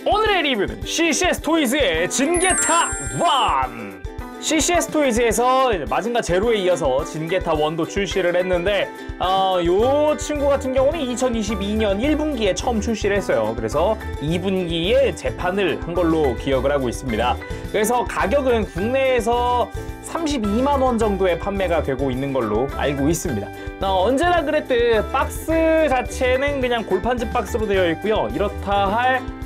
오늘의 리뷰는 CCS 토이즈의 진게타 1! CCS 토이즈에서 마징가 제로에 이어서 진게타 1도 출시를 했는데 요 친구 같은 경우는 2022년 1분기에 처음 출시를 했어요. 그래서 2분기에 재판을 한 걸로 기억을 하고 있습니다. 그래서 가격은 국내에서 32만원 정도에 판매가 되고 있는 걸로 알고 있습니다. 언제나 그랬듯 박스 자체는 그냥 골판지 박스로 되어 있고요. 이렇다 할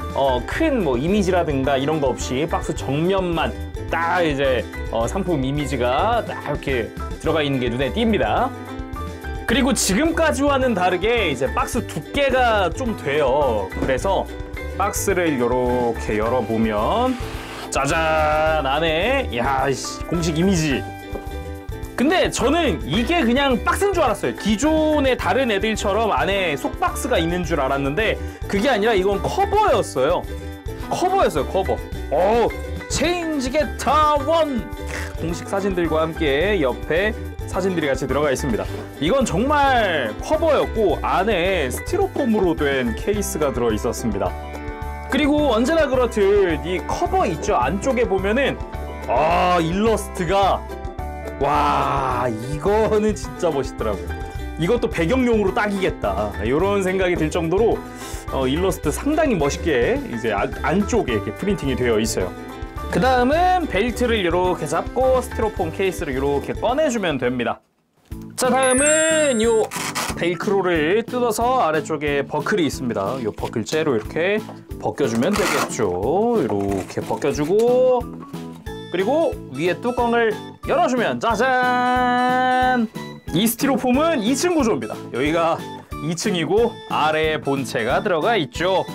큰 이미지라든가 이런 거 없이 박스 정면만 딱 이제 상품 이미지가 딱 이렇게 들어가 있는 게 눈에 띕니다. 그리고 지금까지와는 다르게 이제 박스 두께가 좀 돼요. 그래서 박스를 이렇게 열어보면 짜잔, 안에 공식 이미지. 근데 저는 이게 그냥 박스인 줄 알았어요. 기존의 다른 애들처럼 안에 속박스가 있는 줄 알았는데 그게 아니라 이건 커버였어요. 커버. 진게타 1 공식 사진들과 함께 옆에 사진들이 같이 들어가 있습니다. 이건 정말 커버였고 안에 스티로폼으로 된 케이스가 들어 있었습니다. 그리고 언제나 그렇듯 이 커버 있죠? 안쪽에 보면은 일러스트가 이거는 진짜 멋있더라고요. 이것도 배경용으로 딱이겠다 이런 생각이 들 정도로 일러스트 상당히 멋있게 이제 안쪽에 이렇게 프린팅이 되어 있어요. 그 다음은 벨트를 이렇게 잡고 스티로폼 케이스를 이렇게 꺼내주면 됩니다. 자, 다음은 요 벨크로를 뜯어서 아래쪽에 버클이 있습니다. 요 버클째로 이렇게 벗겨주면 되겠죠. 이렇게 벗겨주고 그리고 위에 뚜껑을 열어주면 짜잔! 이 스티로폼은 2층 구조입니다. 여기가 2층이고 아래에 본체가 들어가 있죠.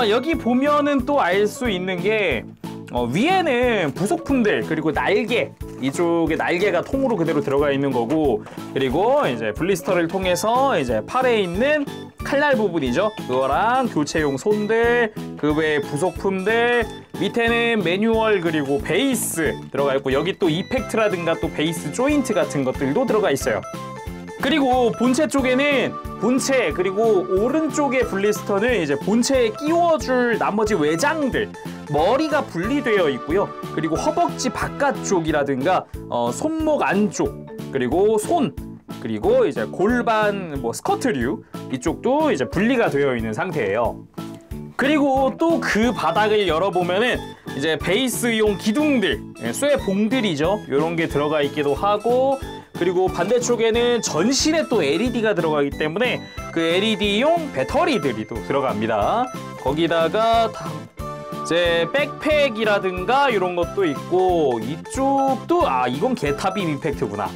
여기 보면은 또 알 수 있는 게 위에는 부속품들 그리고 날개, 이쪽에 날개가 통으로 그대로 들어가 있는 거고, 그리고 이제 블리스터를 통해서 이제 팔에 있는 칼날 부분이죠. 그거랑 교체용 손들, 그 외에 부속품들, 밑에는 매뉴얼 그리고 베이스 들어가 있고, 여기 또 이펙트라든가 또 베이스 조인트 같은 것들도 들어가 있어요. 그리고 본체 쪽에는 본체 그리고 오른쪽의 블리스터는 이제 본체에 끼워줄 나머지 외장들, 머리가 분리되어 있고요. 그리고 허벅지 바깥쪽이라든가 손목 안쪽, 그리고 손, 그리고 이제 골반 스커트류 이쪽도 이제 분리가 되어 있는 상태예요. 그리고 또 그 바닥을 열어보면은 이제 베이스용 기둥들, 쇠 봉들이죠. 이런 게 들어가 있기도 하고, 그리고 반대쪽에는 전신에 또 LED가 들어가기 때문에 그 LED용 배터리들이 또 들어갑니다. 거기다가 이제 백팩이라든가 이런 것도 있고, 이쪽도 이건 게타빔 임팩트구나.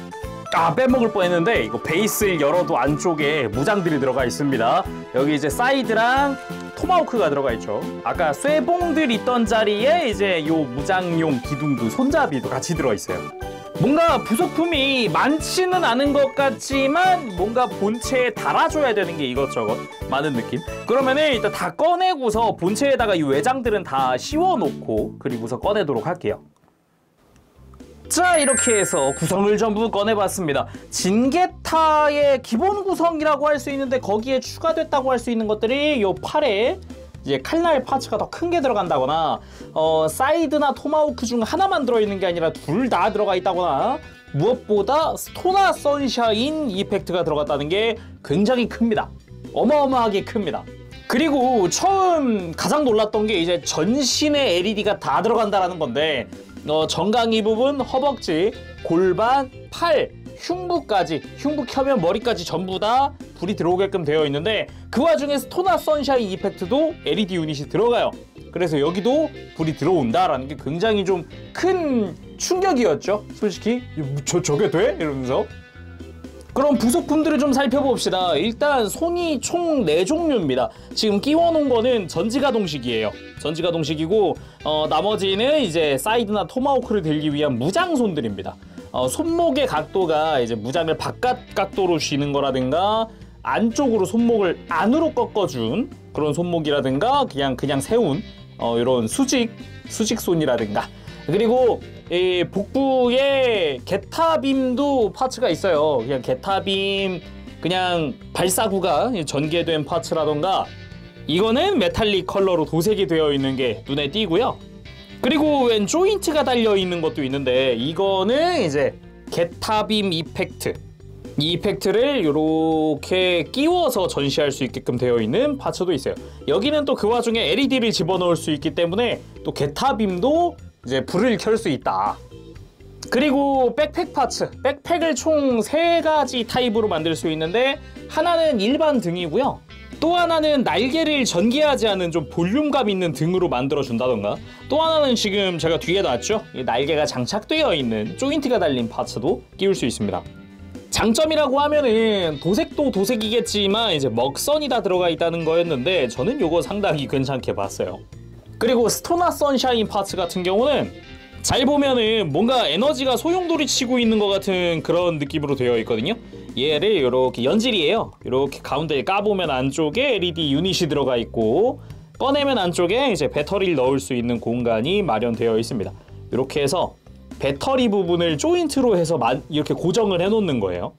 빼먹을 뻔했는데 이거 베이스를 열어도 안쪽에 무장들이 들어가 있습니다. 여기 이제 사이드랑 토마호크가 들어가 있죠. 아까 쇠봉들 있던 자리에 이제 요 무장용 기둥도, 손잡이도 같이 들어 있어요. 뭔가 부속품이 많지는 않은 것 같지만 뭔가 본체에 달아줘야 되는 게 이것저것 많은 느낌? 그러면은 일단 다 꺼내고서 본체에다가 이 외장들은 다 씌워놓고 그리고서 꺼내도록 할게요. 자, 이렇게 해서 구성을 전부 꺼내봤습니다. 진게타의 기본 구성이라고 할 수 있는데 거기에 추가됐다고 할 수 있는 것들이 요 팔에 이제 칼날 파츠가 더 큰 게 들어간다거나, 사이드나 토마호크 중 하나만 들어있는 게 아니라 둘 다 들어가 있다거나, 무엇보다 스토나 선샤인 이펙트가 들어갔다는 게 굉장히 큽니다. 어마어마하게 큽니다. 그리고 처음 가장 놀랐던 게 이제 전신에 LED가 다 들어간다라는 건데, 정강이 부분, 허벅지, 골반, 팔, 흉부까지, 흉부 켜면 머리까지 전부 다 불이 들어오게끔 되어 있는데, 그 와중에 스토나 선샤인 이펙트도 LED 유닛이 들어가요. 그래서 여기도 불이 들어온다라는 게 굉장히 좀 큰 충격이었죠. 솔직히 저게 돼? 이러면서. 그럼 부속품들을 좀 살펴봅시다. 일단 손이 총 4종류입니다. 지금 끼워놓은 거는 전지가동식이에요. 전지가동식이고, 나머지는 이제 사이드나 토마호크를 들기 위한 무장손들입니다. 손목의 각도가 이제 무장을 바깥 각도로 쥐는 거라든가, 안쪽으로 손목을 안으로 꺾어준 그런 손목이라든가, 그냥 세운 이런 수직손이라든가, 그리고 이 복부에 게타빔도 파츠가 있어요. 그냥 게타빔, 그냥 발사구가 전개된 파츠라던가, 이거는 메탈릭 컬러로 도색이 되어 있는 게 눈에 띄고요. 그리고 웬 조인트가 달려 있는 것도 있는데 이거는 이제 게타빔 이펙트. 이 이펙트를 이렇게 끼워서 전시할 수 있게끔 되어 있는 파츠도 있어요. 여기는 또 그 와중에 LED를 집어넣을 수 있기 때문에 또 게타빔도 이제 불을 켤 수 있다. 그리고 백팩 파츠. 백팩을 총 3가지 타입으로 만들 수 있는데 하나는 일반 등이고요. 또 하나는 날개를 전개하지 않은 좀 볼륨감 있는 등으로 만들어준다던가, 또 하나는 지금 제가 뒤에 놨죠? 이 날개가 장착되어 있는 조인트가 달린 파츠도 끼울 수 있습니다. 장점이라고 하면은 도색도 도색이겠지만 이제 먹선이 다 들어가 있다는 거였는데 저는 요거 상당히 괜찮게 봤어요. 그리고 스토나 선샤인 파츠 같은 경우는 잘 보면은 뭔가 에너지가 소용돌이 치고 있는 것 같은 그런 느낌으로 되어 있거든요. 얘를 이렇게 연질이에요. 이렇게 가운데에 까보면 안쪽에 LED 유닛이 들어가 있고, 꺼내면 안쪽에 이제 배터리를 넣을 수 있는 공간이 마련되어 있습니다. 이렇게 해서 배터리 부분을 조인트로 해서 이렇게 고정을 해놓는 거예요.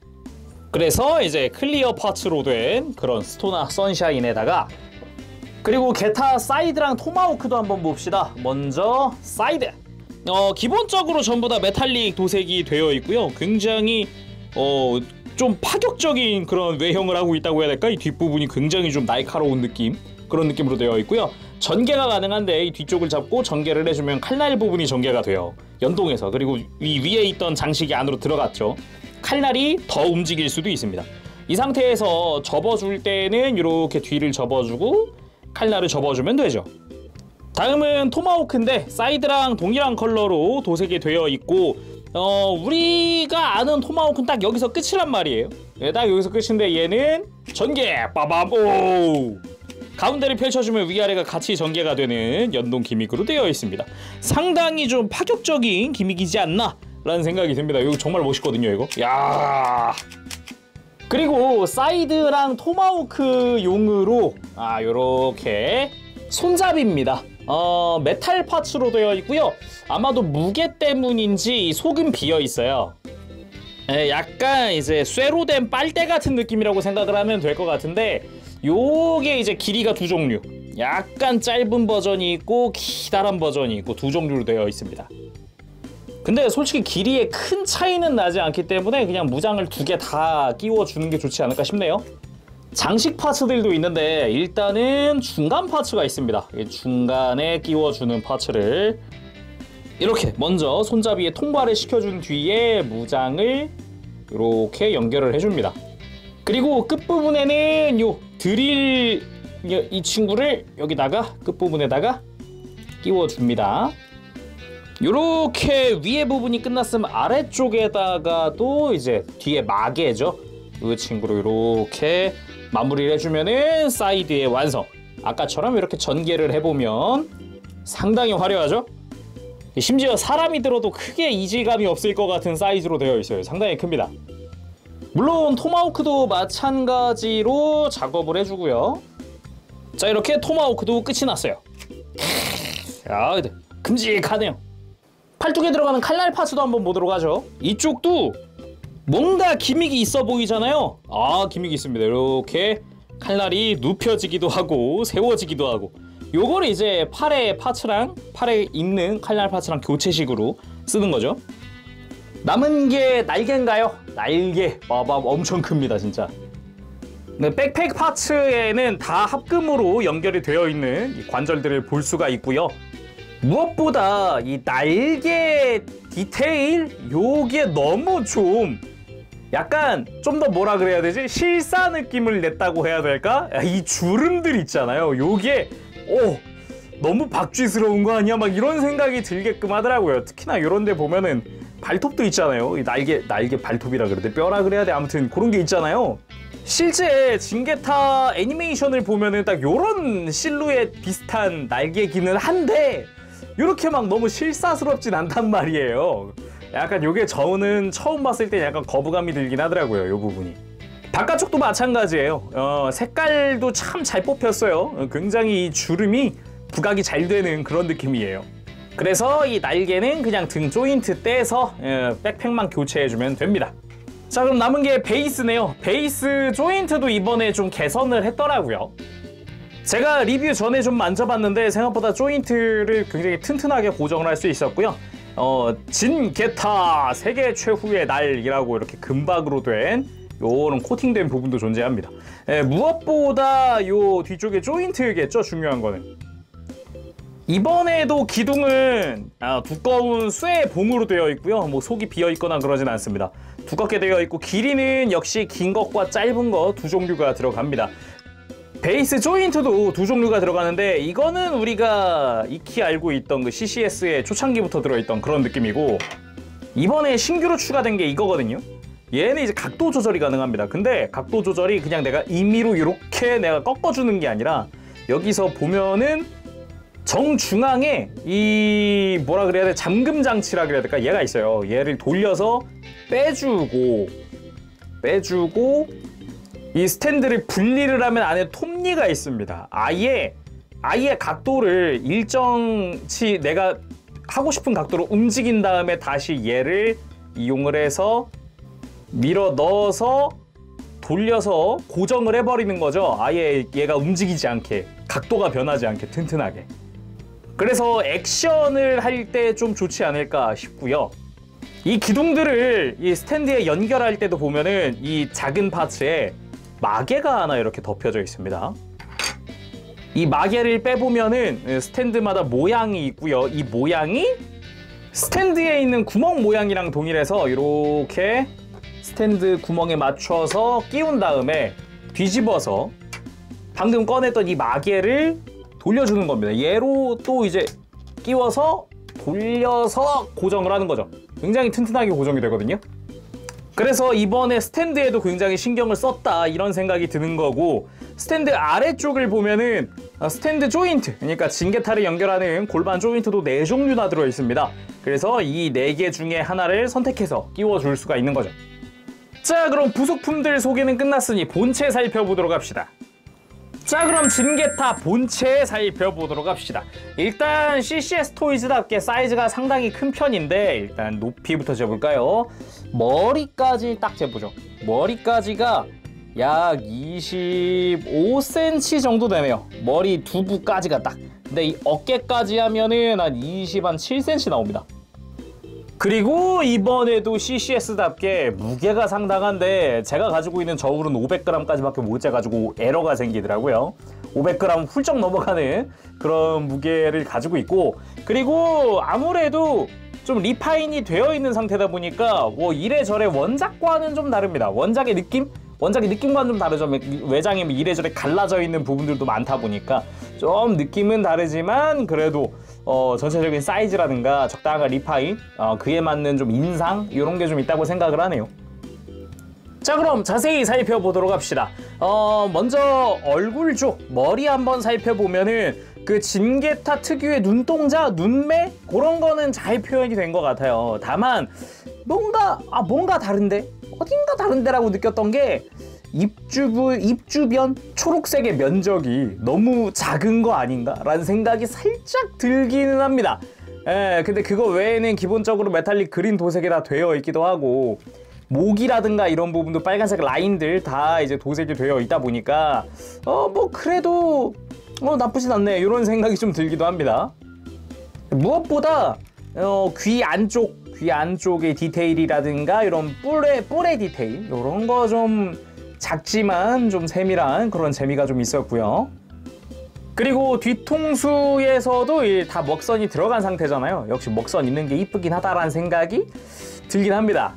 그래서 이제 클리어 파츠로 된 그런 스토나 선샤인에다가, 그리고 게타 사이드랑 토마호크도 한번 봅시다. 먼저 사이드. 기본적으로 전부 다 메탈릭 도색이 되어 있고요. 굉장히 좀 파격적인 그런 외형을 하고 있다고 해야 될까? 이 뒷부분이 굉장히 좀 날카로운 느낌, 그런 느낌으로 되어 있고요. 전개가 가능한데 이 뒤쪽을 잡고 전개를 해주면 칼날 부분이 전개가 돼요. 연동해서. 그리고 이 위에 있던 장식이 안으로 들어갔죠. 칼날이 더 움직일 수도 있습니다. 이 상태에서 접어줄 때는 이렇게 뒤를 접어주고 칼날을 접어주면 되죠. 다음은 토마호크인데 사이드랑 동일한 컬러로 도색이 되어 있고, 우리가 아는 토마호크는 딱 여기서 끝이란 말이에요. 딱 여기서 끝인데 얘는 전개! 빠밤! 오! 가운데를 펼쳐주면 위아래가 같이 전개가 되는 연동 기믹으로 되어 있습니다. 상당히 좀 파격적인 기믹이지 않나? 라는 생각이 듭니다. 이거 정말 멋있거든요, 이거. 야. 그리고 사이드랑 토마호크용으로 요렇게 손잡이입니다. 메탈 파츠로 되어 있고요. 아마도 무게 때문인지 속은 비어 있어요. 약간 이제 쇠로 된 빨대 같은 느낌이라고 생각을 하면 될 것 같은데, 요게 이제 길이가 2종류. 약간 짧은 버전이 있고 기다란 버전이 있고 2종류로 되어 있습니다. 근데 솔직히 길이에 큰 차이는 나지 않기 때문에 그냥 무장을 2개 다 끼워주는 게 좋지 않을까 싶네요. 장식 파츠들도 있는데 일단은 중간 파츠가 있습니다. 중간에 끼워주는 파츠를 이렇게 먼저 손잡이에 통과를 시켜준 뒤에 무장을 이렇게 연결을 해줍니다. 그리고 끝부분에는 요 드릴 이 친구를 여기다가 끝부분에다가 끼워줍니다. 요렇게 위에 부분이 끝났으면 아래쪽에다가 또 이제 뒤에 마개죠. 이 친구로 이렇게 마무리를 해주면은 사이드의 완성. 아까처럼 이렇게 전개를 해보면 상당히 화려하죠? 심지어 사람이 들어도 크게 이질감이 없을 것 같은 사이즈로 되어 있어요. 상당히 큽니다. 물론 토마호크도 마찬가지로 작업을 해주고요. 자, 이렇게 토마호크도 끝이 났어요. 야, 큼직하네요. 팔뚝에 들어가는 칼날 파츠도 한번 보도록 하죠. 이쪽도 뭔가 기믹이 있어 보이잖아요. 기믹이 있습니다. 이렇게 칼날이 눕혀지기도 하고 세워지기도 하고, 요거를 이제 팔에 있는 칼날 파츠랑 교체식으로 쓰는 거죠. 남은 게 날개인가요? 날개 빠밤 엄청 큽니다 진짜. 네, 백팩 파츠에는 다 합금으로 연결이 되어 있는 이 관절들을 볼 수가 있고요. 무엇보다 이 날개 디테일 요게 너무 좀 약간 좀 더 뭐라 그래야 되지? 실사 느낌을 냈다고 해야 될까? 이 주름들 있잖아요. 요게 너무 박쥐스러운 거 아니야? 막 이런 생각이 들게끔 하더라고요. 특히나 이런 데 보면은 발톱도 있잖아요. 이 날개 발톱이라 그래야 돼? 뼈라 그래야 돼? 아무튼 그런 게 있잖아요. 실제 징게타 애니메이션을 보면은 딱 요런 실루엣 비슷한 날개기는 한데 요렇게 막 너무 실사스럽진 않단 말이에요. 약간 요게 저는 처음 봤을 때 약간 거부감이 들긴 하더라고요. 요 부분이. 바깥쪽도 마찬가지예요. 색깔도 참 잘 뽑혔어요. 굉장히 이 주름이 부각이 잘 되는 그런 느낌이에요. 그래서 이 날개는 그냥 등 조인트 떼서 백팩만 교체해주면 됩니다. 자, 그럼 남은 게 베이스네요. 베이스 조인트도 이번에 좀 개선을 했더라고요. 제가 리뷰 전에 좀 만져봤는데 생각보다 조인트를 굉장히 튼튼하게 고정을 할 수 있었고요. 진게타 세계 최후의 날이라고 이렇게 금박으로 된 요런 코팅된 부분도 존재합니다. 무엇보다 요 뒤쪽에 조인트겠죠, 중요한 거는. 이번에도 기둥은 두꺼운 쇠 봉으로 되어 있고요. 뭐 속이 비어 있거나 그러진 않습니다. 두껍게 되어 있고 길이는 역시 긴 것과 짧은 것 두 종류가 들어갑니다. 베이스 조인트도 두 종류가 들어가는데 이거는 우리가 익히 알고 있던 그 CCS의 초창기부터 들어있던 그런 느낌이고, 이번에 신규로 추가된 게 이거거든요. 얘는 이제 각도 조절이 가능합니다. 근데 각도 조절이 그냥 내가 임의로 이렇게 내가 꺾어주는 게 아니라 여기서 보면은 정중앙에 이 뭐라 그래야 돼, 잠금 장치라 그래야 될까, 얘가 있어요. 얘를 돌려서 빼주고 이 스탠드를 분리를 하면 안에 톱니가 있습니다. 아예 각도를 일정치 내가 하고 싶은 각도로 움직인 다음에 다시 얘를 이용을 해서 밀어 넣어서 돌려서 고정을 해버리는 거죠. 아예 얘가 움직이지 않게, 각도가 변하지 않게 튼튼하게. 그래서 액션을 할 때 좀 좋지 않을까 싶고요. 이 기둥들을 이 스탠드에 연결할 때도 보면은 이 작은 파츠에 마개가 하나 이렇게 덮여져 있습니다. 이 마개를 빼보면은 스탠드마다 모양이 있고요. 이 모양이 스탠드에 있는 구멍 모양이랑 동일해서 이렇게 스탠드 구멍에 맞춰서 끼운 다음에 뒤집어서 방금 꺼냈던 이 마개를 돌려주는 겁니다. 얘로 또 이제 끼워서 돌려서 고정을 하는 거죠. 굉장히 튼튼하게 고정이 되거든요. 그래서 이번에 스탠드에도 굉장히 신경을 썼다 이런 생각이 드는 거고, 스탠드 아래쪽을 보면은 스탠드 조인트, 그러니까 진게타를 연결하는 골반 조인트도 4종류나 들어있습니다. 그래서 이 4개 중에 하나를 선택해서 끼워줄 수가 있는 거죠. 자, 그럼 부속품들 소개는 끝났으니 본체 살펴보도록 합시다. 자, 그럼 진게타 본체 살펴보도록 합시다. 일단 CCS 토이즈답게 사이즈가 상당히 큰 편인데 일단 높이부터 재볼까요? 머리까지 딱 재보죠. 머리까지가 약 25cm 정도 되네요. 머리 두부까지가 딱. 근데 이 어깨까지 하면은 한 27cm 나옵니다. 그리고 이번에도 CCS답게 무게가 상당한데 제가 가지고 있는 저울은 500g까지밖에 못 재가지고 에러가 생기더라고요. 500g 훌쩍 넘어가는 그런 무게를 가지고 있고, 그리고 아무래도 좀 리파인이 되어 있는 상태다 보니까 뭐 이래저래 원작과는 좀 다릅니다. 원작의 느낌과는 좀 다르죠. 외장이 이래저래 갈라져 있는 부분들도 많다 보니까 좀 느낌은 다르지만 그래도 전체적인 사이즈라든가 적당한 리파인, 그에 맞는 좀 인상 이런 게 좀 있다고 생각을 하네요. 자, 그럼 자세히 살펴보도록 합시다. 먼저 얼굴 쪽 머리 한번 살펴보면은 그 진게타 특유의 눈동자, 눈매 그런 거는 잘 표현이 된 것 같아요. 다만 뭔가 다른데, 어딘가 다른데라고 느꼈던 게 입 주변 초록색의 면적이 너무 작은 거 아닌가 라는 생각이 살짝 들기는 합니다. 근데 그거 외에는 기본적으로 메탈릭 그린 도색이 다 되어 있기도 하고, 목이라든가 이런 부분도 빨간색 라인들 다 이제 도색이 되어 있다 보니까 뭐 그래도 나쁘진 않네 이런 생각이 좀 들기도 합니다. 무엇보다 귀 안쪽의 디테일이라든가 이런 뿔의 디테일 이런 거 좀 작지만 좀 세밀한 그런 재미가 좀 있었고요. 그리고 뒤통수에서도 다 먹선이 들어간 상태잖아요. 역시 먹선 있는 게 이쁘긴 하다라는 생각이 들긴 합니다.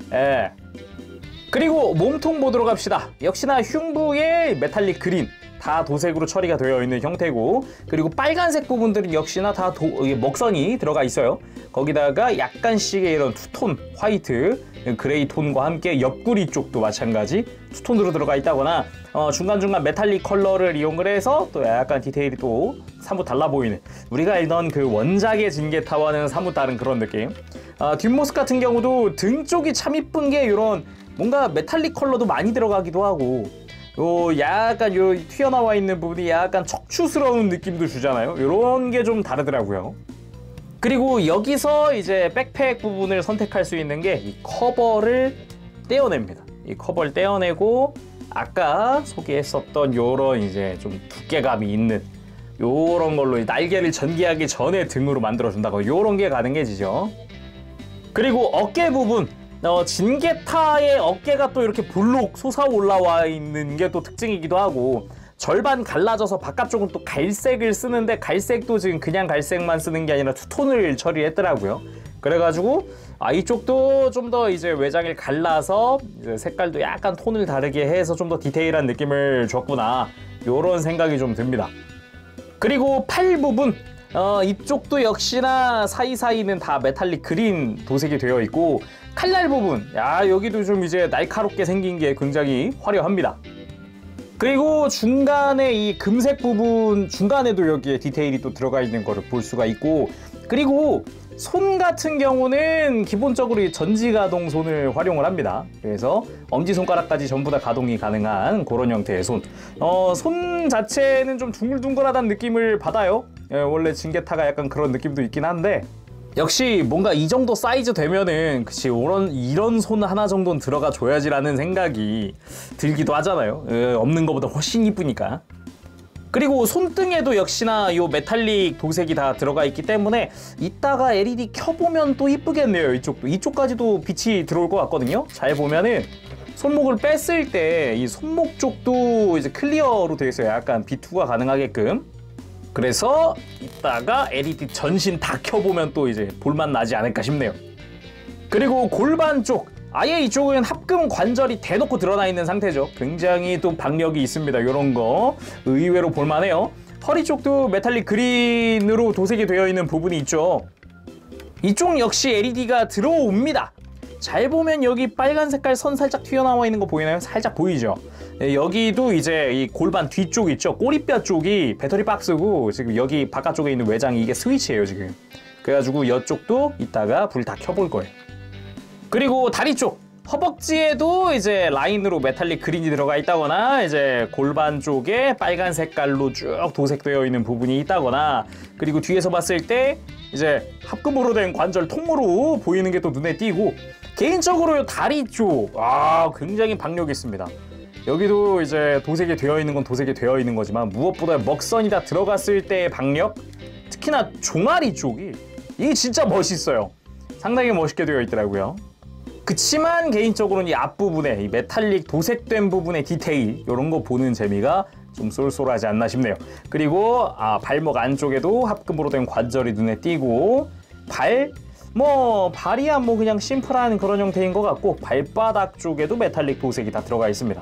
그리고 몸통 보도록 합시다. 역시나 흉부에 메탈릭 그린 다 도색으로 처리가 되어 있는 형태고, 그리고 빨간색 부분들은 역시나 다 먹선이 들어가 있어요. 거기다가 약간씩의 이런 투톤 화이트, 그레이 톤과 함께 옆구리 쪽도 마찬가지 투톤으로 들어가 있다거나 중간중간 메탈릭 컬러를 이용을 해서 또 약간 디테일이 또 사뭇 달라 보이는, 우리가 알던 그 원작의 진게타와는 사뭇 다른 그런 느낌. 뒷모습 같은 경우도 등 쪽이 참 이쁜 게 이런 뭔가 메탈릭 컬러도 많이 들어가기도 하고, 약간 튀어나와 있는 부분이 약간 척추스러운 느낌도 주잖아요. 이런 게 좀 다르더라고요. 그리고 여기서 이제 백팩 부분을 선택할 수 있는 게 이 커버를 떼어냅니다. 이 커버를 떼어내고 아까 소개했었던 요런 이제 좀 두께감이 있는 요런 걸로 날개를 전개하기 전에 등으로 만들어준다고 요런 게 가능해지죠. 그리고 어깨 부분, 진게타의 어깨가 또 이렇게 볼록 솟아 올라와 있는 게 또 특징이기도 하고, 절반 갈라져서 바깥쪽은 또 갈색을 쓰는데, 갈색도 지금 그냥 갈색만 쓰는 게 아니라 투톤을 처리했더라고요. 그래가지고 이쪽도 좀 더 이제 외장을 갈라서 이제 색깔도 약간 톤을 다르게 해서 좀 더 디테일한 느낌을 줬구나, 요런 생각이 좀 듭니다. 그리고 팔 부분, 이쪽도 역시나 사이사이는 다 메탈릭 그린 도색이 되어 있고, 칼날 부분, 여기도 좀 이제 날카롭게 생긴 게 굉장히 화려합니다. 그리고 중간에 이 금색 부분 중간에도 여기에 디테일이 또 들어가 있는 거를 볼 수가 있고, 그리고 손 같은 경우는 기본적으로 이 전지가동 손을 활용을 합니다. 그래서 엄지손가락까지 전부 다 가동이 가능한 그런 형태의 손. 손 자체는 좀 둥글둥글하다는 느낌을 받아요. 원래 진게타가 약간 그런 느낌도 있긴 한데, 역시 뭔가 이 정도 사이즈 되면은 그치 이런 손 하나 정도는 들어가 줘야지라는 생각이 들기도 하잖아요. 없는 것보다 훨씬 이쁘니까. 그리고 손등에도 역시나 요 메탈릭 도색이 다 들어가 있기 때문에 이따가 LED 켜보면 또 이쁘겠네요. 이쪽도. 이쪽까지도 빛이 들어올 것 같거든요. 잘 보면은 손목을 뺐을 때 이 손목 쪽도 이제 클리어로 되어 있어요. 약간 비투가 가능하게끔. 그래서 이따가 LED 전신 다 켜보면 또 이제 볼맛 나지 않을까 싶네요. 그리고 골반 쪽, 아예 이쪽은 합금 관절이 대놓고 드러나 있는 상태죠. 굉장히 또 박력이 있습니다. 이런 거 의외로 볼만해요. 허리 쪽도 메탈릭 그린으로 도색이 되어 있는 부분이 있죠. 이쪽 역시 LED가 들어옵니다. 잘 보면 여기 빨간 색깔 선 살짝 튀어나와 있는 거 보이나요? 살짝 보이죠? 여기도 이제 이 골반 뒤쪽 있죠? 꼬리뼈 쪽이 배터리 박스고, 지금 여기 바깥쪽에 있는 외장이 이게 스위치예요, 지금. 그래가지고 이쪽도 이따가 불 다 켜볼 거예요. 그리고 다리 쪽, 허벅지에도 이제 라인으로 메탈릭 그린이 들어가 있다거나, 이제 골반 쪽에 빨간 색깔로 쭉 도색되어 있는 부분이 있다거나, 그리고 뒤에서 봤을 때 이제 합금으로 된 관절 통으로 보이는 게 또 눈에 띄고, 개인적으로 다리 쪽, 굉장히 박력이 있습니다. 여기도 이제 도색이 되어 있는 건 도색이 되어 있는 거지만, 무엇보다 먹선이 다 들어갔을 때의 박력, 특히나 종아리 쪽이 이게 진짜 멋있어요. 상당히 멋있게 되어 있더라고요. 그치만 개인적으로는 이 앞부분에 이 메탈릭 도색된 부분의 디테일, 이런 거 보는 재미가 좀 쏠쏠하지 않나 싶네요. 그리고 발목 안쪽에도 합금으로 된 관절이 눈에 띄고, 발이야 그냥 심플한 그런 형태인 것 같고, 발바닥 쪽에도 메탈릭 도색이 다 들어가 있습니다.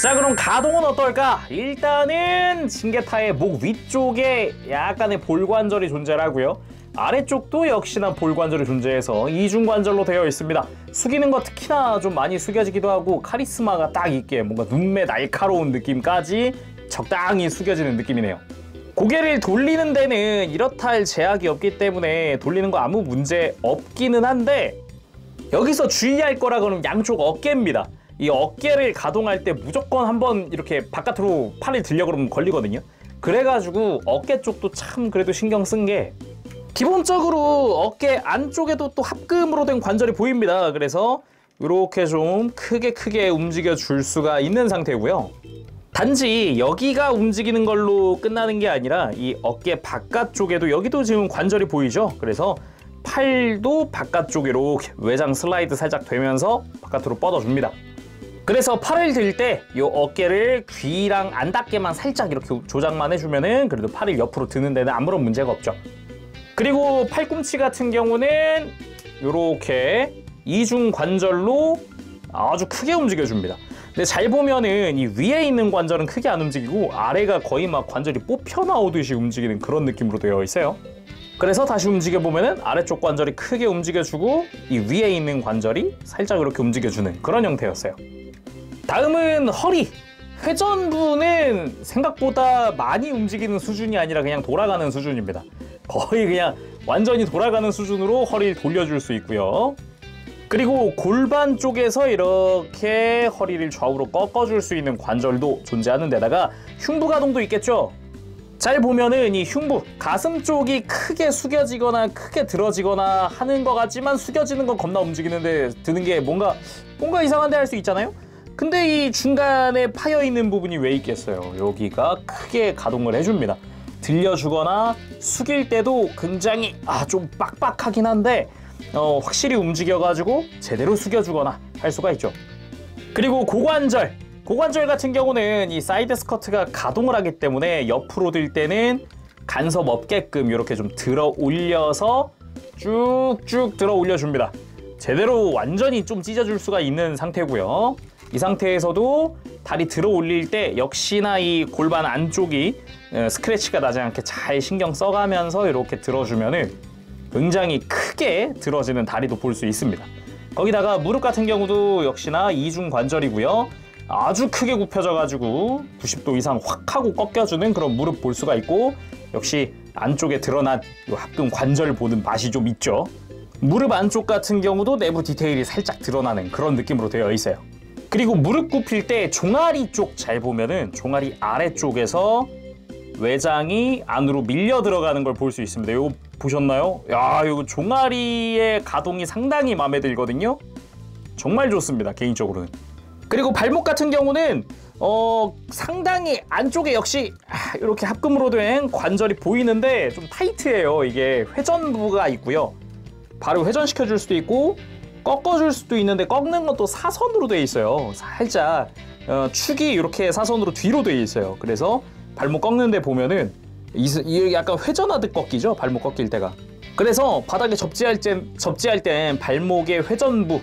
자, 그럼 가동은 어떨까? 일단은 진게타의 목 위쪽에 약간의 볼관절이 존재를 하고요. 아래쪽도 역시나 볼관절이 존재해서 이중관절로 되어 있습니다. 숙이는 거 특히나 좀 많이 숙여지기도 하고, 카리스마가 딱 있게 뭔가 눈매 날카로운 느낌까지 적당히 숙여지는 느낌이네요. 고개를 돌리는 데는 이렇다 할 제약이 없기 때문에 돌리는 거 아무 문제 없기는 한데, 여기서 주의할 거라 그러면 양쪽 어깨입니다. 이 어깨를 가동할 때 무조건 한번 이렇게 바깥으로 팔을 들려 그러면 걸리거든요. 그래가지고 어깨 쪽도 참 그래도 신경 쓴 게, 기본적으로 어깨 안쪽에도 또 합금으로 된 관절이 보입니다. 그래서 이렇게 좀 크게 움직여 줄 수가 있는 상태고요. 단지 여기가 움직이는 걸로 끝나는 게 아니라 이 어깨 바깥쪽에도 여기도 지금 관절이 보이죠? 그래서 팔도 바깥쪽에 이렇게 외장 슬라이드 살짝 되면서 바깥으로 뻗어줍니다. 그래서 팔을 들 때 이 어깨를 귀랑 안 닿게만 살짝 이렇게 조작만 해주면은 그래도 팔을 옆으로 드는 데는 아무런 문제가 없죠. 그리고 팔꿈치 같은 경우는 이렇게 이중 관절로 아주 크게 움직여줍니다. 근데 잘 보면은 이 위에 있는 관절은 크게 안 움직이고, 아래가 거의 막 관절이 뽑혀 나오듯이 움직이는 그런 느낌으로 되어 있어요. 그래서 다시 움직여보면은 아래쪽 관절이 크게 움직여주고, 이 위에 있는 관절이 살짝 이렇게 움직여주는 그런 형태였어요. 다음은 허리. 회전부는 생각보다 많이 움직이는 수준이 아니라 그냥 돌아가는 수준입니다. 거의 그냥 완전히 돌아가는 수준으로 허리를 돌려줄 수 있고요. 그리고 골반 쪽에서 이렇게 허리를 좌우로 꺾어줄 수 있는 관절도 존재하는 데다가 흉부 가동도 있겠죠. 잘 보면은 이 흉부, 가슴 쪽이 크게 숙여지거나 크게 들어지거나 하는 것 같지만, 숙여지는 건 겁나 움직이는데 드는 게 뭔가 이상한데 할 수 있잖아요. 근데 이 중간에 파여 있는 부분이 왜 있겠어요? 여기가 크게 가동을 해줍니다. 들려주거나 숙일 때도 굉장히 좀 빡빡하긴 한데 확실히 움직여가지고 제대로 숙여주거나 할 수가 있죠. 그리고 고관절 같은 경우는 이 사이드 스커트가 가동을 하기 때문에 옆으로 들 때는 간섭 없게끔 이렇게 좀 들어 올려서 쭉쭉 들어 올려줍니다. 제대로 완전히 좀 찢어줄 수가 있는 상태고요. 이 상태에서도 다리 들어 올릴 때 역시나 이 골반 안쪽이 스크래치가 나지 않게 잘 신경 써가면서 이렇게 들어주면은 굉장히 크게 들어지는 다리도 볼 수 있습니다. 거기다가 무릎 같은 경우도 역시나 이중 관절이고요. 아주 크게 굽혀져가지고 90도 이상 확 하고 꺾여주는 그런 무릎 볼 수가 있고, 역시 안쪽에 드러난 가끔 관절 보는 맛이 좀 있죠. 무릎 안쪽 같은 경우도 내부 디테일이 살짝 드러나는 그런 느낌으로 되어 있어요. 그리고 무릎 굽힐 때 종아리 쪽 잘 보면은 종아리 아래쪽에서 외장이 안으로 밀려 들어가는 걸 볼 수 있습니다. 이거 보셨나요? 야, 이거 종아리의 가동이 상당히 마음에 들거든요. 정말 좋습니다, 개인적으로는. 그리고 발목 같은 경우는 상당히 안쪽에 역시 이렇게 합금으로 된 관절이 보이는데 좀 타이트해요. 이게 회전부가 있고요. 발을 회전시켜 줄 수도 있고 꺾어줄 수도 있는데, 꺾는 건 또 사선으로 되어 있어요. 살짝 축이 이렇게 사선으로 뒤로 되어 있어요. 그래서 발목 꺾는 데 보면은 약간 회전하듯 꺾이죠, 발목 꺾일 때가. 그래서 바닥에 접지할 땐 발목의 회전부,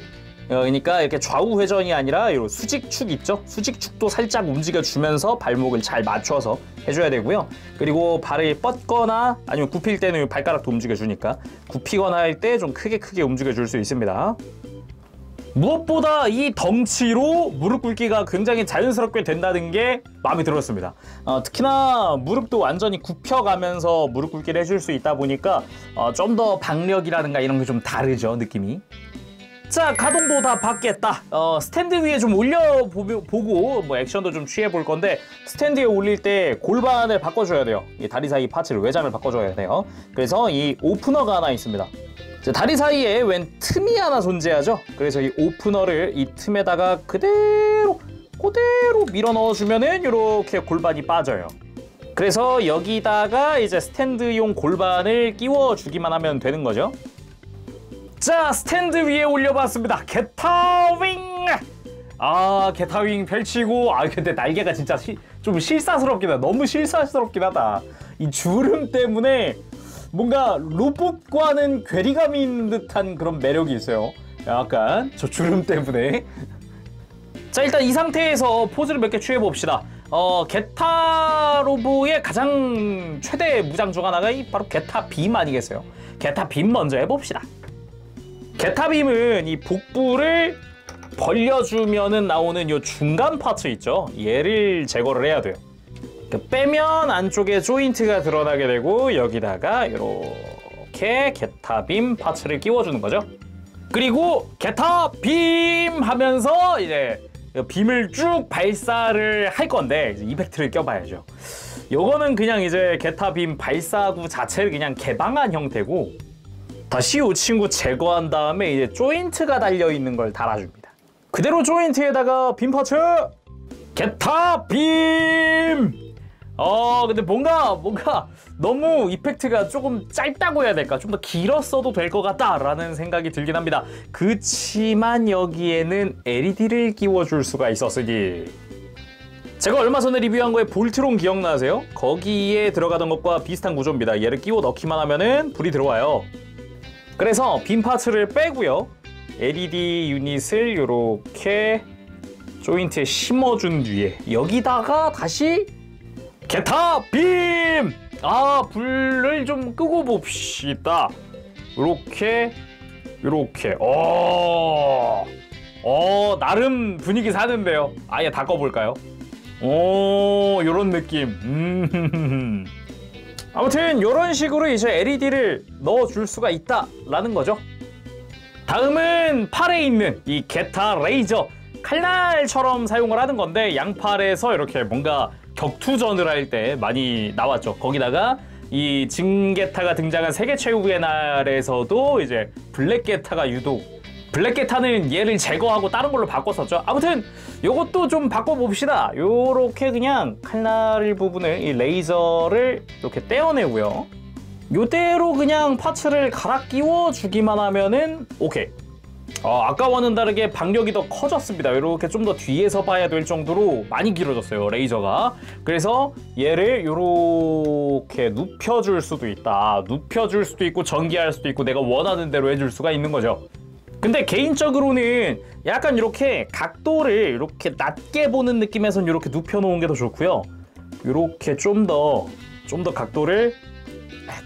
그러니까 이렇게 좌우 회전이 아니라 이 수직축 있죠? 수직축도 살짝 움직여주면서 발목을 잘 맞춰서 해줘야 되고요. 그리고 발을 뻗거나 아니면 굽힐 때는 발가락도 움직여주니까 굽히거나 할 때 좀 크게 움직여줄 수 있습니다. 무엇보다 이 덩치로 무릎 꿇기가 굉장히 자연스럽게 된다는 게 마음에 들었습니다. 특히나 무릎도 완전히 굽혀가면서 무릎 꿇기를 해줄 수 있다 보니까 좀 더 박력이라든가 이런 게 좀 다르죠, 느낌이. 자, 가동도 다 받겠다. 스탠드 위에 좀 올려보고 뭐 액션도 좀 취해볼 건데, 스탠드 위에 올릴 때 골반을 바꿔줘야 돼요. 이 다리 사이 파츠를, 외장을 바꿔줘야 돼요. 그래서 이 오프너가 하나 있습니다. 자, 다리 사이에 웬 틈이 하나 존재하죠. 그래서 이 오프너를 이 틈에다가 그대로 밀어 넣어주면은 이렇게 골반이 빠져요. 그래서 여기다가 이제 스탠드용 골반을 끼워주기만 하면 되는 거죠. 자, 스탠드 위에 올려봤습니다. 게타윙! 게타윙 펼치고, 근데 날개가 진짜 좀 실사스럽긴 하다. 너무 실사스럽긴 하다. 이 주름 때문에 뭔가 로봇과는 괴리감이 있는 듯한 그런 매력이 있어요. 약간 저 주름 때문에. 자, 일단 이 상태에서 포즈를 몇 개 취해봅시다. 게타 로보의 가장 최대 무장 중 하나가 바로 게타 빔 아니겠어요? 게타 빔 먼저 해봅시다. 게타빔은 이 복부를 벌려주면은 나오는 요 중간 파츠 있죠? 얘를 제거를 해야 돼요. 빼면 안쪽에 조인트가 드러나게 되고, 여기다가 이렇게 게타빔 파츠를 끼워주는 거죠. 그리고 게타빔 하면서 이제 빔을 쭉 발사를 할 건데, 이제 이펙트를 껴봐야죠. 요거는 그냥 이제 게타빔 발사구 자체를 그냥 개방한 형태고, 다시 이 친구 제거한 다음에 이제 조인트가 달려있는 걸 달아줍니다. 그대로 조인트에다가 빔 파츠! 게타 빔! 근데 뭔가 너무 이펙트가 조금 짧다고 해야 될까? 좀 더 길었어도 될 것 같다라는 생각이 들긴 합니다. 그치만 여기에는 LED를 끼워줄 수가 있었으니. 제가 얼마 전에 리뷰한 거에 볼트론 기억나세요? 거기에 들어가던 것과 비슷한 구조입니다. 얘를 끼워 넣기만 하면은 불이 들어와요. 그래서 빔 파츠를 빼고요. LED 유닛을 이렇게 조인트에 심어준 뒤에 여기다가 다시 게타 빔! 불을 좀 끄고 봅시다. 이렇게 나름 분위기 사는데요. 아예 다 꺼볼까요? 요런 느낌. 아무튼 이런 식으로 이제 LED를 넣어줄 수가 있다라는 거죠. 다음은 팔에 있는 이 게타 레이저, 칼날처럼 사용을 하는 건데, 양팔에서 이렇게 뭔가 격투전을 할 때 많이 나왔죠. 거기다가 이 진게타가 등장한 세계 최후의 날에서도 이제 블랙게타가 유독 블랙게타는 얘를 제거하고 다른 걸로 바꿨었죠. 아무튼 요것도 좀 바꿔봅시다. 요렇게 그냥 칼날 부분을, 이 레이저를 이렇게 떼어내고요. 요대로 그냥 파츠를 갈아 끼워 주기만 하면은 오케이. 아까와는 다르게 박력이 더 커졌습니다. 이렇게 좀 더 뒤에서 봐야 될 정도로 많이 길어졌어요, 레이저가. 그래서 얘를 이렇게 눕혀줄 수도 있다. 눕혀줄 수도 있고 전기할 수도 있고 내가 원하는 대로 해줄 수가 있는 거죠. 근데 개인적으로는 약간 이렇게 각도를 이렇게 낮게 보는 느낌에선 이렇게 눕혀놓은 게 더 좋고요. 이렇게 좀 더 각도를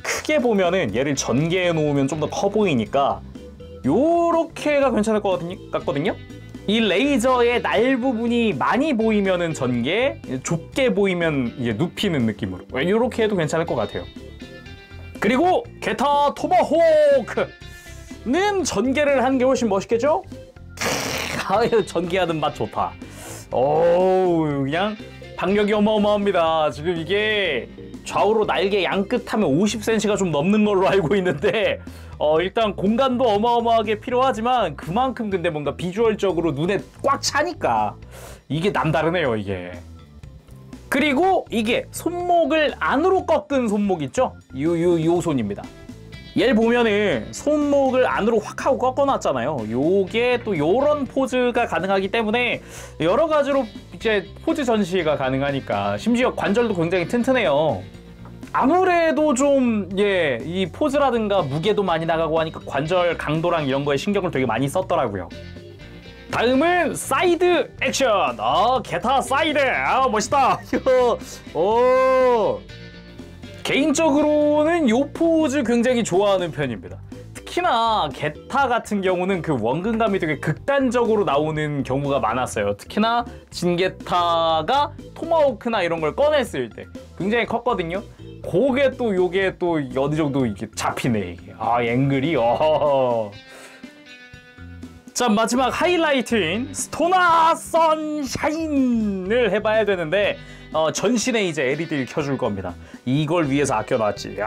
크게 보면은 얘를 전개해 놓으면 좀 더 커 보이니까 요렇게가 괜찮을 것 같거든요. 이 레이저의 날 부분이 많이 보이면은 전개, 좁게 보이면 이제 눕히는 느낌으로 요렇게 해도 괜찮을 것 같아요. 그리고 게타 토마호크는 전개를 하는 게 훨씬 멋있겠죠? 전개하는 맛 좋다. 그냥 박력이 어마어마합니다. 지금 이게 좌우로 날개 양끝 하면 50cm가 좀 넘는 걸로 알고 있는데 일단 공간도 어마어마하게 필요하지만 그만큼 근데 뭔가 비주얼적으로 눈에 꽉 차니까 이게 남다르네요, 이게. 그리고 이게 손목을 안으로 꺾은 손목 있죠? 요 손입니다. 얘를 보면은 손목을 안으로 확 하고 꺾어놨잖아요. 요게 또 요런 포즈가 가능하기 때문에 여러 가지로 이제 포즈 전시가 가능하니까 심지어 관절도 굉장히 튼튼해요. 아무래도 좀 이 포즈라든가 무게도 많이 나가고 하니까 관절 강도랑 이런 거에 신경을 되게 많이 썼더라고요. 다음은 사이드 액션. 게타 사이드. 멋있다. 개인적으로는 요 포즈 굉장히 좋아하는 편입니다. 특히나 게타 같은 경우는 그 원근감이 되게 극단적으로 나오는 경우가 많았어요. 특히나 진게타가 토마호크나 이런 걸 꺼냈을 때 굉장히 컸거든요. 그게 또 요게 또 어느 정도 이게 잡히네, 이게. 앵글이. 자, 마지막 하이라이트인 스토나 선샤인을 해봐야 되는데 전신에 이제 LED를 켜줄 겁니다. 이걸 위해서 아껴놨지.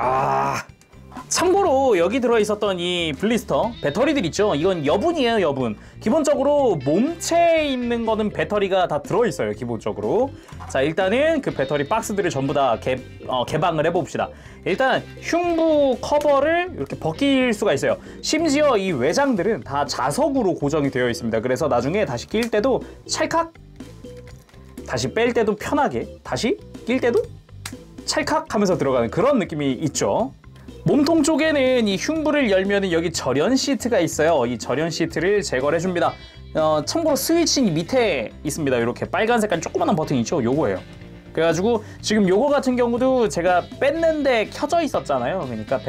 참고로 여기 들어있었던 이 블리스터 배터리들 있죠? 이건 여분이에요, 여분. 기본적으로 몸체에 있는 거는 배터리가 다 들어있어요, 기본적으로. 자, 일단은 그 배터리 박스들을 전부 다 개방을 해봅시다. 일단 흉부 커버를 이렇게 벗길 수가 있어요. 심지어 이 외장들은 다 자석으로 고정이 되어 있습니다. 그래서 나중에 다시 낄 때도 찰칵, 다시 뺄 때도 편하게, 다시 낄 때도 찰칵 하면서 들어가는 그런 느낌이 있죠. 몸통 쪽에는 이 흉부를 열면은 여기 절연 시트가 있어요. 이 절연 시트를 제거를 해줍니다. 참고로 스위칭이 밑에 있습니다. 이렇게 빨간 색깔 조그만한 버튼이 있죠? 요거예요. 그래가지고 지금 요거 같은 경우도 제가 뺐는데 켜져 있었잖아요. 그러니까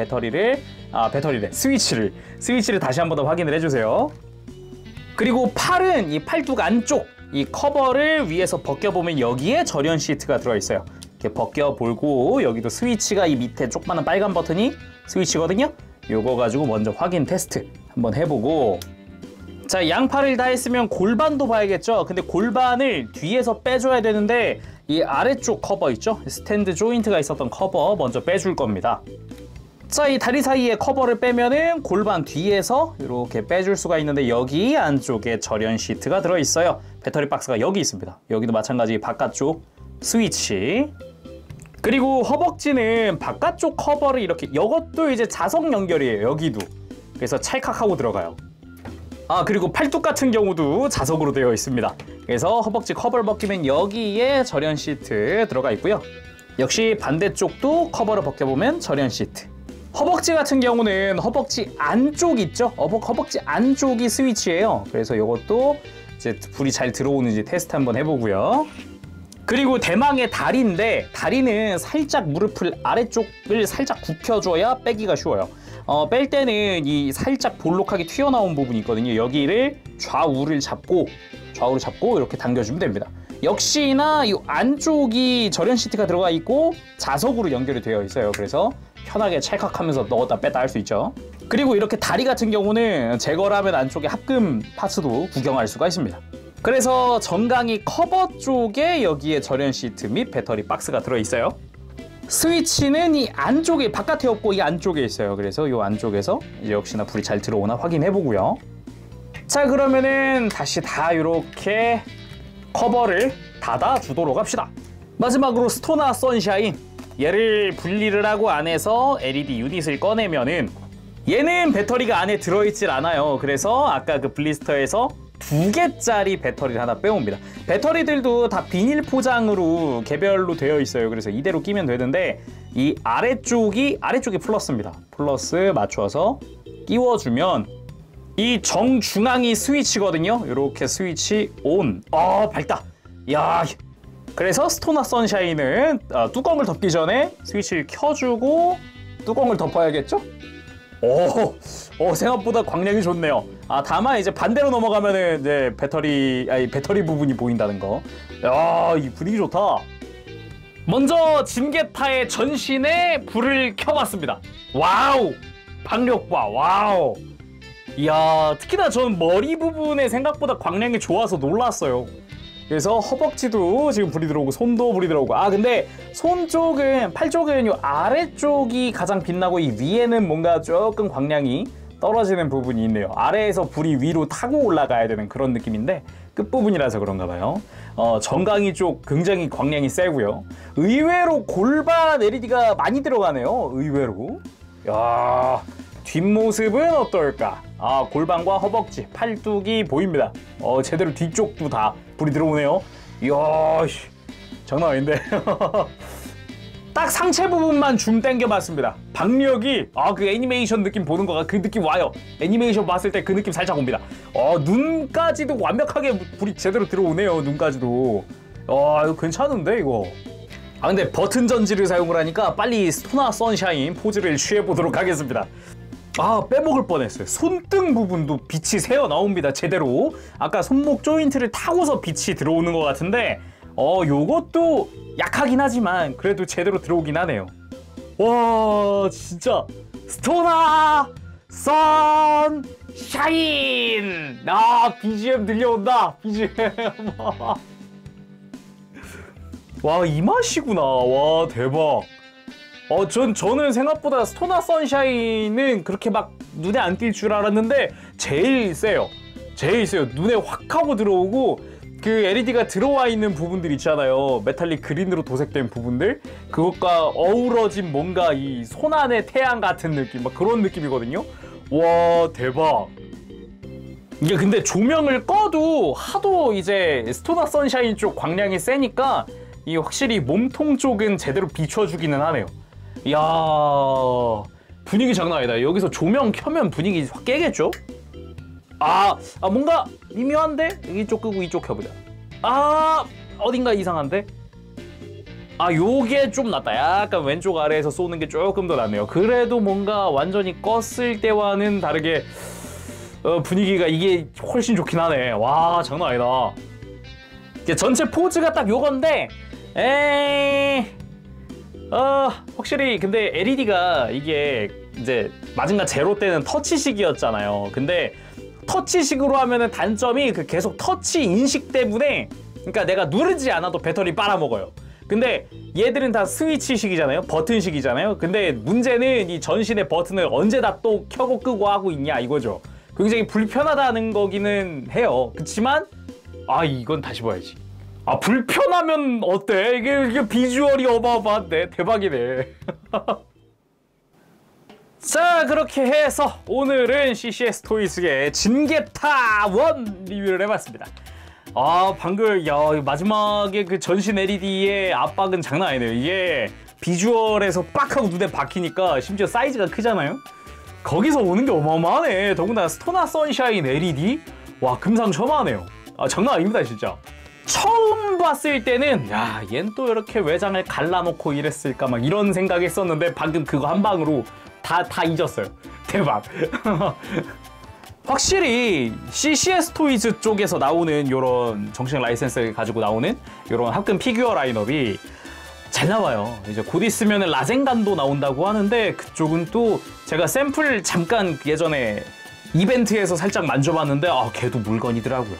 스위치를 다시 한 번 더 확인을 해주세요. 그리고 팔은 이 팔뚝 안쪽 이 커버를 위에서 벗겨보면 여기에 절연 시트가 들어있어요. 이렇게 벗겨보고 여기도 스위치가 이 밑에 조그마한 빨간 버튼이 스위치거든요. 요거 가지고 먼저 확인 테스트 한번 해보고, 자, 양팔을 다 했으면 골반도 봐야겠죠. 근데 골반을 뒤에서 빼줘야 되는데 이 아래쪽 커버 있죠? 스탠드 조인트가 있었던 커버 먼저 빼줄 겁니다. 자, 이 다리 사이에 커버를 빼면은 골반 뒤에서 이렇게 빼줄 수가 있는데 여기 안쪽에 절연 시트가 들어있어요. 배터리 박스가 여기 있습니다. 여기도 마찬가지 바깥쪽 스위치. 그리고 허벅지는 바깥쪽 커버를 이렇게, 이것도 이제 자석 연결이에요, 여기도. 그래서 찰칵하고 들어가요. 그리고 팔뚝 같은 경우도 자석으로 되어 있습니다. 그래서 허벅지 커버를 벗기면 여기에 절연 시트 들어가 있고요. 역시 반대쪽도 커버를 벗겨보면 절연 시트. 허벅지 같은 경우는 허벅지 안쪽 있죠? 허벅지 안쪽이 스위치예요. 그래서 이것도 이제 불이 잘 들어오는지 테스트 한번 해보고요. 그리고 대망의 다리인데, 다리는 살짝 무릎을 아래쪽을 살짝 굽혀줘야 빼기가 쉬워요. 뺄 때는 이 살짝 볼록하게 튀어나온 부분이 있거든요. 여기를 좌우를 잡고 이렇게 당겨주면 됩니다. 역시나 이 안쪽이 절연 시트가 들어가 있고 자석으로 연결이 되어 있어요. 그래서 편하게 찰칵하면서 넣었다 뺐다 할 수 있죠. 그리고 이렇게 다리 같은 경우는 제거를 하면 안쪽에 합금 파츠도 구경할 수가 있습니다. 그래서 정강이 커버 쪽에 여기에 절연 시트 및 배터리 박스가 들어있어요. 스위치는 이 안쪽에, 바깥에 없고 이 안쪽에 있어요. 그래서 이 안쪽에서 이제 역시나 불이 잘 들어오나 확인해 보고요. 자, 그러면은 다시 다 이렇게 커버를 닫아주도록 합시다. 마지막으로 스토나 선샤인, 얘를 분리를 하고 안에서 LED 유닛을 꺼내면은 얘는 배터리가 안에 들어있질 않아요. 그래서 아까 그 블리스터에서 2개짜리 배터리를 하나 빼옵니다. 배터리들도 다 비닐 포장으로 개별로 되어 있어요. 그래서 이대로 끼면 되는데 이 아래쪽이 플러스입니다. 플러스 맞춰서 끼워주면 이 정중앙이 스위치거든요. 이렇게 스위치 온. 밝다. 야, 그래서 스토나 선샤인은 뚜껑을 덮기 전에 스위치를 켜주고 뚜껑을 덮어야겠죠? 생각보다 광량이 좋네요. 다만 이제 반대로 넘어가면은 이제 배터리 부분이 보인다는 거. 야, 이 분위기 좋다. 먼저 짐게타의 전신에 불을 켜봤습니다. 와우, 박력 봐. 와우. 이야, 특히나 전 머리 부분에 생각보다 광량이 좋아서 놀랐어요. 그래서 허벅지도 지금 불이 들어오고 손도 불이 들어오고. 근데 팔 쪽은 요 아래쪽이 가장 빛나고 이 위에는 뭔가 조금 광량이 떨어지는 부분이 있네요. 아래에서 불이 위로 타고 올라가야 되는 그런 느낌인데 끝부분이라서 그런가 봐요. 정강이 쪽 굉장히 광량이 세고요. 의외로 골반 LED가 많이 들어가네요. 의외로. 야, 뒷모습은 어떨까? 골반과 허벅지, 팔뚝이 보입니다. 제대로 뒤쪽도 다 불이 들어오네요. 이야, 장난 아닌데. 딱 상체 부분만 줌 당겨봤습니다. 박력이 그 애니메이션 느낌 보는 거가 그 느낌 와요. 애니메이션 봤을 때 그 느낌 살짝 옵니다. 눈까지도 완벽하게 불이 제대로 들어오네요. 눈까지도. 이거 괜찮은데 이거. 근데 버튼 전지를 사용을 하니까 빨리 스토나 선샤인 포즈를 취해보도록 하겠습니다. 빼먹을 뻔했어요. 손등 부분도 빛이 새어 나옵니다. 제대로. 아까 손목 조인트를 타고서 빛이 들어오는 것 같은데 요것도 약하긴 하지만 그래도 제대로 들어오긴 하네요. 와, 진짜 스토나 선샤인. BGM 들려온다. BGM. 와, 이 맛이구나. 와, 대박. 저는 생각보다 스토나 선샤인은 그렇게 막 눈에 안 띌 줄 알았는데 제일 세요. 눈에 확 하고 들어오고 그 LED가 들어와 있는 부분들 있잖아요. 메탈릭 그린으로 도색된 부분들. 그것과 어우러진 뭔가 이 손 안의 태양 같은 느낌, 막 그런 느낌이거든요. 와, 대박. 이게 근데 조명을 꺼도 하도 이제 스토나 선샤인 쪽 광량이 세니까 이 확실히 몸통 쪽은 제대로 비춰주기는 하네요. 이야, 분위기 장난 아니다. 여기서 조명 켜면 분위기 확 깨겠죠? 뭔가 미묘한데? 이쪽 끄고 이쪽 켜보자. 어딘가 이상한데? 요게 좀 낫다. 약간 왼쪽 아래에서 쏘는 게 조금 더 낫네요. 그래도 뭔가 완전히 껐을 때와는 다르게 분위기가 이게 훨씬 좋긴 하네. 와, 장난 아니다. 전체 포즈가 딱 요건데 확실히 근데 LED가 이게 이제 마징가 제로 때는 터치식이었잖아요. 근데 터치식으로 하면은 단점이 그 계속 터치 인식 때문에, 그러니까 내가 누르지 않아도 배터리 빨아먹어요. 근데 얘들은 다 스위치식이잖아요. 버튼식이잖아요. 근데 문제는 이 전신의 버튼을 언제 다 또 켜고 끄고 하고 있냐 이거죠. 굉장히 불편하다는 거기는 해요. 그치만 이건 다시 봐야지. 불편하면 어때? 이게 비주얼이 어마어마한데 대박이네. 자, 그렇게 해서 오늘은 CCS 토이스의 짐게타 1 리뷰를 해봤습니다. 방금 마지막에 그 전신 LED의 압박은 장난 아니네요. 이게 비주얼에서 빡 하고 눈에 박히니까 심지어 사이즈가 크잖아요. 거기서 오는 게 어마어마하네. 더군다나 스토나 선샤인 LED? 와, 금상첨화하네요. 장난 아닙니다, 진짜. 처음 봤을 때는 얜 또 이렇게 외장을 갈라놓고 이랬을까 막 이런 생각했었는데 방금 그거 한 방으로 다 잊었어요. 대박. 확실히 CCS 토이즈 쪽에서 나오는 요런 정식 라이센스를 가지고 나오는 요런 합금 피규어 라인업이 잘 나와요. 이제 곧 있으면 라젠간도 나온다고 하는데 그쪽은 또 제가 샘플 잠깐 예전에 이벤트에서 살짝 만져봤는데 걔도 물건이더라고요.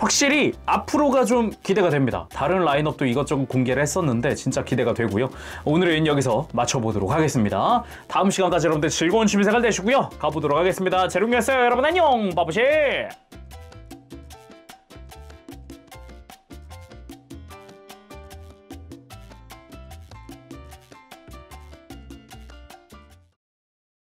확실히 앞으로가 좀 기대가 됩니다. 다른 라인업도 이것저것 공개를 했었는데 진짜 기대가 되고요. 오늘의 여행 여기서 마쳐보도록 하겠습니다. 다음 시간까지 여러분들 즐거운 취미생활 되시고요. 가보도록 하겠습니다. 재롱이었어요. 여러분 안녕. 바보시.